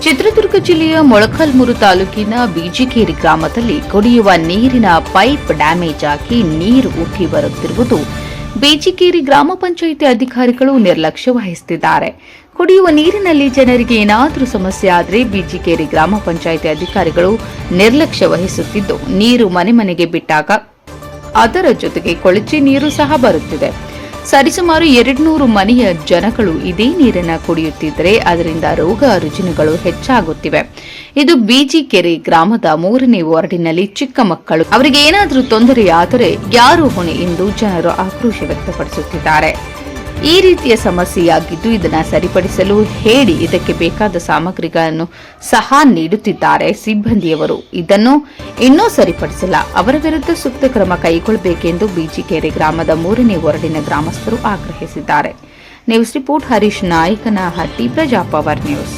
ಚಿತ್ರದುರ್ಗ ಜಿಲ್ಲೆಯ ಮೊಳಕಾಲ್ಮೂರು ತಾಲೂಕಿನ ಬಿಜಿಕೇರಿ ಗ್ರಾಮದಲ್ಲಿ ಕುಡಿಯುವ ನೀರಿನ ಪೈಪ್ ಡ್ಯಾಮೇಜ್ ಆಗಿ ನೀರು ಉಕ್ಕಿ ಬರುತ್ತಿರುವುದು ಬಿಜಿಕೇರಿ ಗ್ರಾಮ ಪಂಚಾಯಿತಿ ಅಧಿಕಾರಿಗಳು ನಿರ್ಲಕ್ಷ್ಯ ವಹಿಸುತ್ತಿದ್ದಾರೆ. ಕುಡಿಯುವ ನೀರಿನಲ್ಲಿ ಜನರಿಗೆ ಏನಾದರೂ ಸಮಸ್ಯೆ ಆದರೆ ಬಿಜಿಕೇರಿ ಗ್ರಾಮ ಪಂಚಾಯಿತಿ ಅಧಿಕಾರಿಗಳು ನಿರ್ಲಕ್ಷ್ಯ ವಹಿಸುತ್ತಿದ್ದು, ನೀರು ಮನೆ ಮನೆಗೆ ಬಿಟ್ಟಾಗ ಅದರ ಜೊತೆಗೆ ಕೊಳಚೆ ನೀರು ಸಹ ಬರುತ್ತಿದೆ. ಸರಿಸುಮಾರು 200 ಮನೆಯ ಜನಗಳು ಇದೇ ನೀರನ್ನು ಕುಡಿಯುತ್ತಿದ್ದರೆ ಅದರಿಂದ ರೋಗ ರುಜಿನಗಳು ಹೆಚ್ಚಾಗುತ್ತಿವೆ. ಇದು ಬಿಜಿಕೆರೆ ಗ್ರಾಮದ 3ನೇ ವಾರ್ಡಿನಲ್ಲಿ ಚಿಕ್ಕ ಮಕ್ಕಳು ಅವರಿಗೆ ಏನಾದರೂ ತೊಂದರೆಯಾದರೆ ಯಾರು ಹೊಣೆ ಎಂದು ಜನರು ಆಕ್ರೋಶ ವ್ಯಕ್ತಪಡಿಸುತ್ತಿದ್ದಾರೆ. ಈ ರೀತಿಯ ಸಮಸ್ಯೆಯಾಗಿದ್ದು ಇದನ್ನು ಸರಿಪಡಿಸಲು ಹೇಳಿ ಇದಕ್ಕೆ ಬೇಕಾದ ಸಾಮಗ್ರಿಗಳನ್ನು ಸಹ ನೀಡುತ್ತಿದ್ದಾರೆ ಸಿಬ್ಬಂದಿಯವರು. ಇದನ್ನು ಇನ್ನೂ ಸರಿಪಡಿಸಿಲ್ಲ. ಅವರ ವಿರುದ್ಧ ಸೂಕ್ತ ಕ್ರಮ ಕೈಗೊಳ್ಳಬೇಕೆಂದು ಬಿಜಿಕೆರೆ ಗ್ರಾಮದ 3ನೇ ವಾರ್ಡಿನ ಗ್ರಾಮಸ್ಥರು ಆಗ್ರಹಿಸಿದ್ದಾರೆ. News report Harish Nayakanahatti, Praja Power news.